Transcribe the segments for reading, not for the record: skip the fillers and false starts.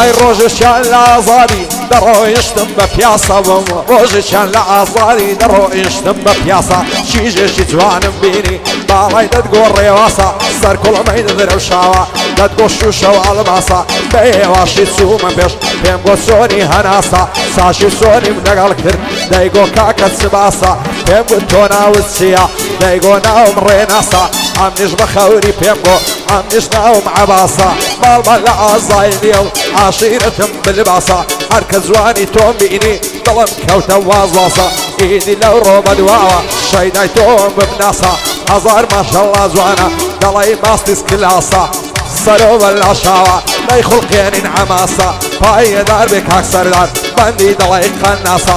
ئای ڕۆژێکیان لە ئازادی دەڕۆیشتم بە پیاسە بم ڕۆژێکیان لە ئازادی دەڕۆیشتم بە پیاسە چیژێکی جوانم بینی باڵای دەتگۆڕێواسە سەر کوڵەمەی دەدرەوشاوە دەتگۆ شوشە و ئەڵماسە بە هێواشی چوومە پێش پێم گۆ سۆنی هەناسە ساشی سۆنیم لەگەڵ کرد دەیگۆ کاکە چ باسە پێم گوت تۆ ناوت چییە دەیگۆ ناوم ڕێناسە ئەمنیش بە خەوری پێم گۆ ئەمنیش ناوم عەباسە باڵمان لە ئازای نییە و عاشیرەتم بلباسە هەرکە جوانی تۆم بینی دڵم کەوتە وازواسە ئیدی لەو ڕۆبە دواوە شەیدای تۆم ببناسە هەزار ماشەڵڵا جوانە دەڵی ماستیس کلاسە سەرۆبە لاشاوە دەی خوڵقێنین عەماسە پایەدار بێ کاک سەردار بەندی دڵی قەناسە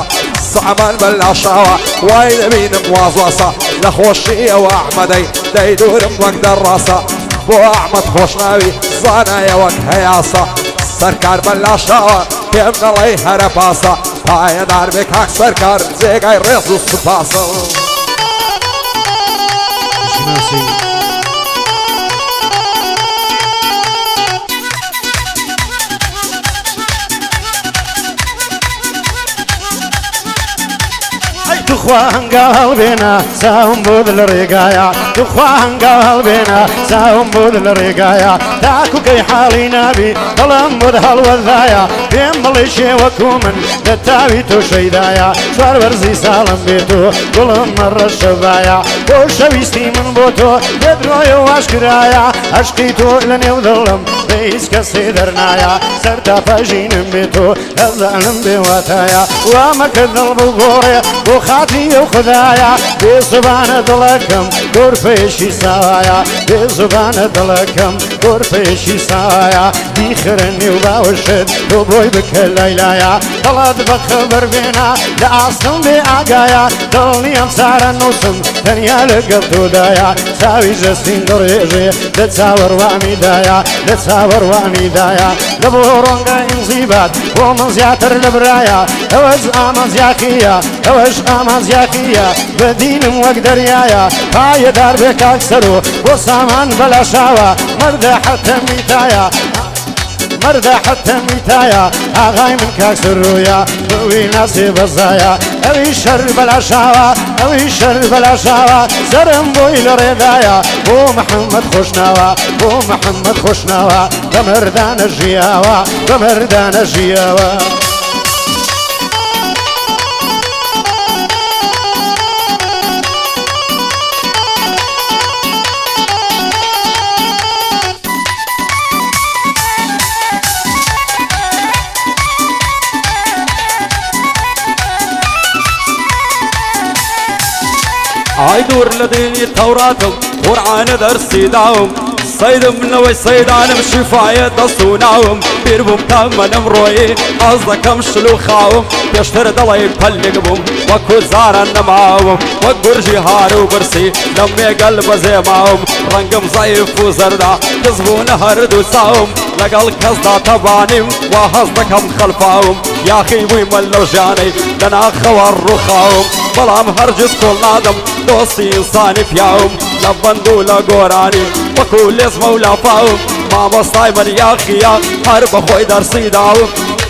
سەعمان بەلاشاوە وای دەبینم وازواسە لە خۆشیەوە ئەحمەدەی دەی دوورم وەک دەڕاسە بۆ ئەحمەد خۆشناوی زانایە وەک هەیاسە سەرکار بەلاشاوە پێم دەڵی هەرە پاسە پایەدار بێ کاک سەرکار جێگای ڕێز و سوپاسە تخوا هەنگاو بێنە چاوم بۆ دڵ ڕێگایە تخوا هەنگاو بێنە چاوم بۆ دڵ ڕێگایە تاکوکەی حاڵی نابی دڵم بۆت هەڵوەدایە پێم بڵێ شێوەکو من لە تاوی تۆ شەیدایە چوار وەرزی ساڵم بێت و گوڵم مەڕە شەڤایە بۆ شەویستی من بۆ تۆ بێدرۆیە و ئاشکرایە عەشقی تۆ لە نێو دڵم بە هیچ کەسێ دەرنایە سەر تا پەژینم بێت و هەزانم بێواتایە وامەکە دڵ بگۆڕێ بۆ خاتی ئەو خدایە بێ زوبانە دڵەکەم گۆرپێشی سایە بێ زوبانە دڵەکەم گۆرپێشی سایە بیخرە نێو باوەشت تۆ بۆی بکە لایلایە دڵت بە خەبەر بێنە لە ئاستم بێ ئاگایە دڵنیەم سارە نووسم تەنیا لەگەڵ تۆدایە چاوی جەستین دڕێژێ لە چاوەڕوامیدایە لە چاوەڕوامیدایە لە بۆ ڕۆنگە ئینزیبات بۆ من زیاتر لە برایە ئەوەش ئامانزیاقیە ئەوەش ئامانزیاقیە بەدینم وەک دەریایە پایەدار بێ کاک سەرۆ بۆ سامان بەلاشاوە مەردە حەتە میتایە مەردە حەتە میتایە ئاغای من کاک سەرۆیە بۆوی ناسێ بەزایە ئەوی شەر بەلاشاوە ئەوی شەر بەلاشاوە سەرم بۆی لە ڕێدایە بۆ محەممەد خۆشناوە بۆ محەممەد خۆشناوە بە مەردانە ژیاوە بە مەردانە ژیاوە ئای دوور لە دینی تەوراتم قورعانە دەرسی داوم سەیدم منەوەی سەیدانم شیفایە دەست و ناوم پیر بووم تا منم ڕۆیی ئاز دەکەم شل و خاوم پێشتر دەڵێ پەلێک بووم وەکو زاران نەماوم وەک گورژی هار و برسی لەم مێگەل بەزێماوم ڕەنگم زەیف و زەردا کەس بوونە هەردوو چاوم لەگەڵ کەسدا تەبانیم وا هەز دەکەم خەلفاوم یاخی بوویمە لەو ژیانەی لە ناخەوە ڕووخاوم بەڵام هەرگیز کۆڵ نادەم دۆستی ئینسانی پیاوم لە بەند و لە گۆرانی وەکو لێزمە و لاپاوم مامۆستای من یاخیە هەر بەخۆی دەرسی داوم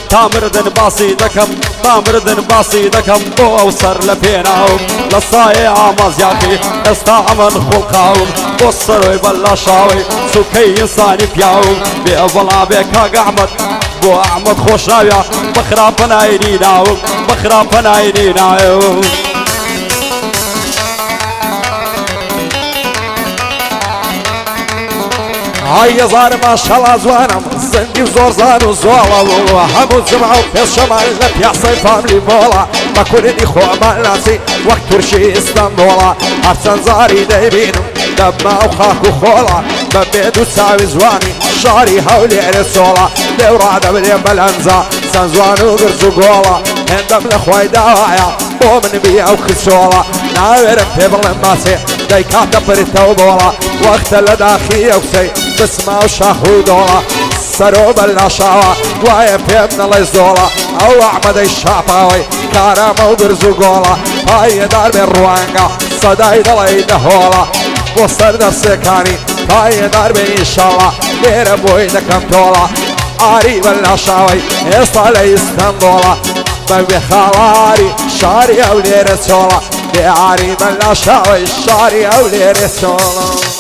تا مردن باسی دەکەم تا مردن باسی دەکەم بۆ ئەو سەر لە پێناوم لە سایێ ئامازیاخی ئێستا ئەمن خوڵقاوم بۆ سەرۆی بەلاشاوی سوکەی ئینسانی پیاوم بێ بەڵا بێ کاک ئەحمەد بۆ ئەحمەد خۆشناویە بە خراپە ناینی ناوم بە خراپە ناینی ناوم ئای هەزار ماشەڵا جوانم زەنگی و زۆر زان و زۆڵە هەموو جمع و پێشەمان لە پیاسەی فاملی بۆڵە بە کوردی خۆمان ناسی وەک تورشی ئیستانبوڵە هەرچەند زاری دەیبینم دەبما و خاک و خۆڵە بە بێد و چاوی جوانی شاری هەولێرە سۆڵە لێو ڕادەبرێ بەلەنجە چەند جوان و گرج و گۆڵە هێندەم لە خۆی داوایە بۆ من بی ئەو خچۆڵە ناوێرم پێ بڵێم ماسێ دەی کاتە پرتەو بۆڵە وەختە لە داخی ئەوسەی بسما و شاخ و دۆڵە سەرۆ بەلاشاوە دوایە پێم نەڵێ زۆڵە ئەو ئەحمەدەی شاپاوەی کارامە و برز و گۆڵە پایەدار بێ ڕوانگە سەدای دەڵێی دەهۆڵە بۆ سەر دەرسەکانی پایەدار بێ ئینشاڵڵا لێرە بۆی دەکەم تۆڵە عاري بلا شاوي يصل اسطنبول ببي خالاري شاري أولي رسولة بعاري بلا شاوي شاري أولي رسولة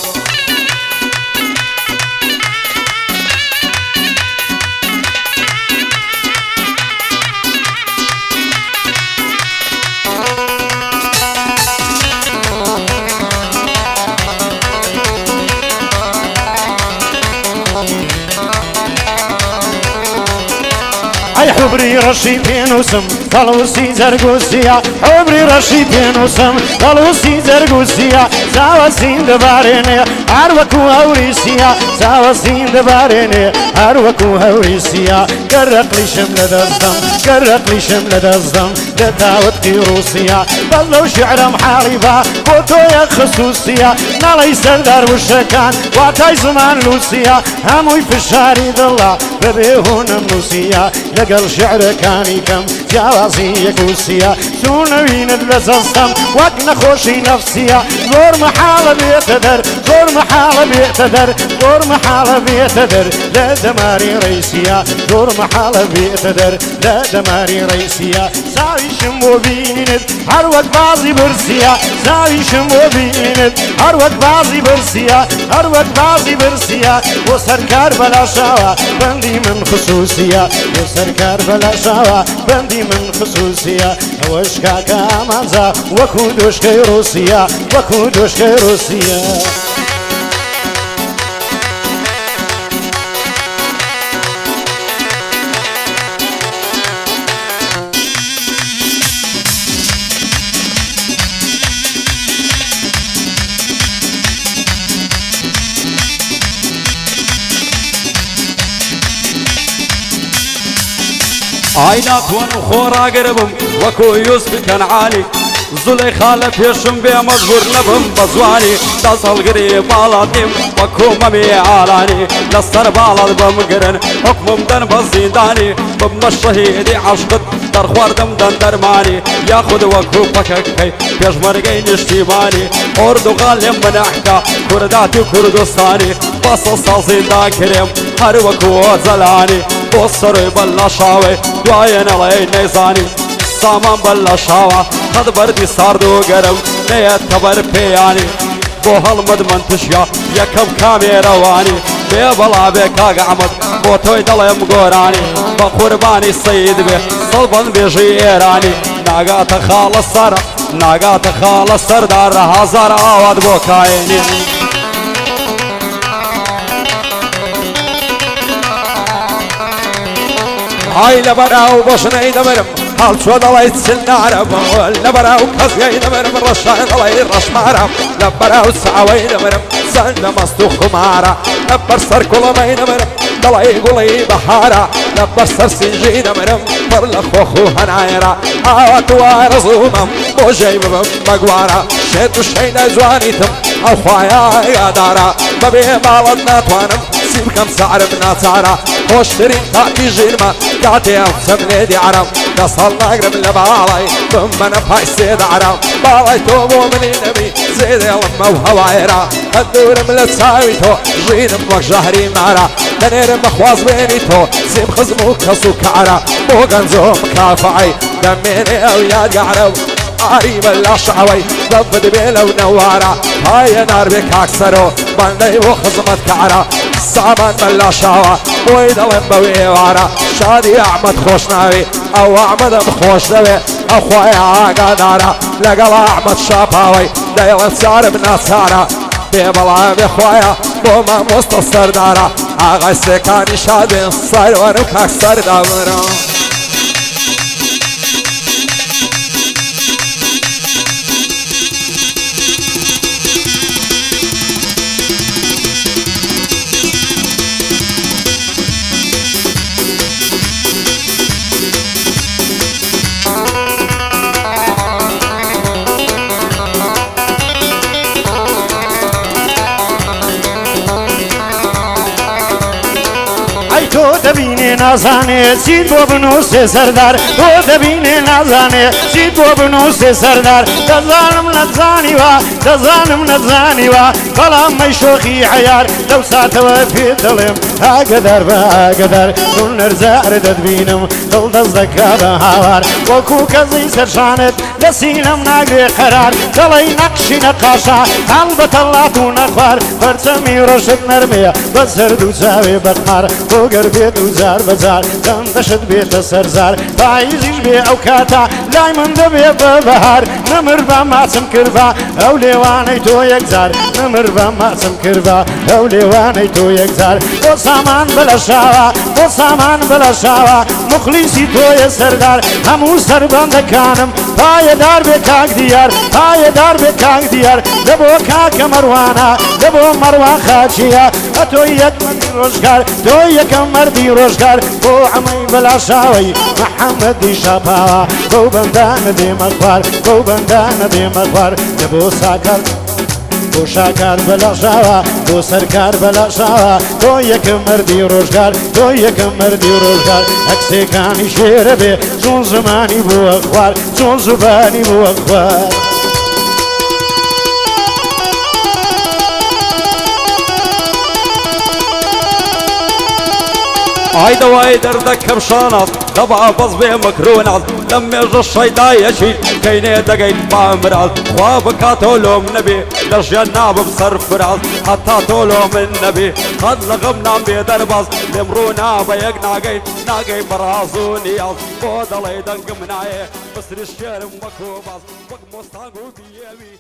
اي حبري رشيدين وسم طلوسي زرقوسيا حبري رشيدين وسم طلوسي زرقوسيا ساوسين دباريني عروكو هوريسيا ساوسين دباريني عروكو هوريسيا قرق لي شملة الزم قرق لي شملة الزم دتاوت روسيا بلو شعر محاربة كوتو يا خصوصية نالي سردار وشكان واتاي زمان لوسيا هموي في الشاري ذلا ببيهون النوسيا لقل شعر كاني كم جوازي يكوسيا سونوين اللزستم وقنا خوشي نفسيا زور محالة بيتدر زور محالة بيتدر زور محالة بيتدر لا دماري ريسيا زور محالة بيتدر لا دماري ريسيا ساوي شمو بيند هروك بازي برسيا ساوي شمو بيند هروك بازي برسيا هروك بازي برسيا وسركار بلا شاوة بندي من خصوصية وسركار بلا شاوة بندي من خصوصية وشكا كامانزا وكودوش كي روسيا وكودوش كي روسيا عينات ونخورا قربم وكو يوسف كنعاني زليخا لبيشم بي مزبور نبم بزواني تصل قريب بالاتيم وكو ممي عالاني لسر بالات بمقرن حكم دن بزيداني بم الشهيدي عشقت در خوردم دن درماني ياخد وكو بككي بيش مرقي نشتيباني اردو غالم من احكا كرداتي كردستاني بصصا زيدا كريم هر وكو زلاني بصري بلا شاوي دعين علي نيزاني سامان بلا شاوة خد بردي ساردو قرم نيت كبر بياني بو هالمد منتشيا يكب كامي رواني بيبلا بيكاق عمد بو توي دلم قوراني بقرباني السيد بي صلبان بيجي ايراني ناقات خالص سر ناقات خالص سردار هزار عواد بو كايني هاي لبراو بوشنا يدمرم هل شو ضليت سلنا عرب لبراو كزيا يدمرم رشان ضلي رش معرم لبراو سعوي يدمرم سند مستوخ مارا لبر سر كل ما يدمرم ضلي قولي بحارة لبر سر سنجي يدمرم فرلخ وخو هنايرا عوات وارزومم بوجي بمقوارا شيتو شينا زوانيتم او خوايا يادارا ببي بالدنا توانم سيب كم سعر بنا سعرا خوشترين تاكي جيرما قاعدي اوسم ليدي عرب نصلنا قرب لبالاي بمنا فاي سيد عرب بالاي توبو مني نبي زيد يلما وهوايرا هدور ملتساويتو جيرم وك جهري مارا دنيرم مخواز بينيتو سيب خزمو كسو كعرا بوغنزو مكافعي دميني او ياد عرب عريب الاشعوي ضبط بيلو نوارا هاي نار بك اكسرو بندي وخزمت كعرا سامان بلا شاوة ويد لمبوي وارا شادي احمد خوش ناوي او احمد مخوش ناوي اخويا عاقا دارا لقل احمد شاباوي دايلا سار بنا سارا بيبلا بخويا بوما مستصر دارا اغا سكاني شادي صار ورك اكسر دامرا تو دبيني نازانێ چیت بۆ بنووسێ سەردار تۆ دەبینێ نازانێ چیت بۆ بنووسێ سەردار دەزانم نەزانیوە دەزانم نەزانیوە بەڵام مەی شۆخی عەیار لەو ساتەوە پێ دەڵێم ئاگدار بە ئاگدار چون نەرزارە دەتبینم دڵ دەست دەکا بە هاوار وەکو کەزی سەرشانت لە سینەم ناگرێ قەرار دەڵێی نەقشی نەقاشا هەڵ بە تەڵات و نەخوار پەرچەمی ڕۆژت نەرمەیە بە زەرد و چاوێ بەقمار بۆ گەر بێت و جار بەجار دەم دەشت بێتە سەرزار پاییزیش بێ ئەو کاتا لای من دەبێ بە بەهار نەمر بە ماچم کردبا ئەو لێوانەی تۆ یەکجار نەمر بە ماچم کردبا ئەو لێوانەی تۆ یەکجار بۆ سامان بەلەشاوە بۆ سامان بەلەشاوە مخلیسی تۆیە سەردار هەموو سەربەندەکانم پایەدار بێ کاک دیار پایەدار بێ کاک دیار لەبۆ کاکە مەروانە لەبۆ مەروان خاچیە ئەتۆ یەک مەردی ڕۆژگار تۆ یەکەم مەردی ڕۆژگار بۆ ئەمەی بەلاشاوی محەممەدی شاپاوە بۆ بەندانە دێمە خوار بۆ بەندانە دێمە خوار لەبۆ ساکەر بۆ شاکار بەلاشاوە بۆ سەرکار بەلاشاوە تۆ یەکەم مەردی ڕۆژگار تۆ یەکەم مەردی ڕۆژگار ئەکسێکانی شێرە بێ چۆن زمانی بووە خوار چۆن زوبانی بووە خوار ئای دەوای دەردەکەم شانات دەبا بەس بێ مەکرۆنات لەم مێژە شەیدایەکی کەینێ دەگەیت بامرات خوا بکاتۆ لۆم نەبێ لە ژیان نابم سەرفراز هەتا تۆ لۆ من نەبێ قەت لە غەم نام بێ دەرباز لێمڕۆ نابە یەک ناگەیت ناگەی بەڕاز و نیاز بۆ دەڵێ دەنگم نایە بەسری شێرم وەکۆ باز وەک مۆستاگ و بیێوی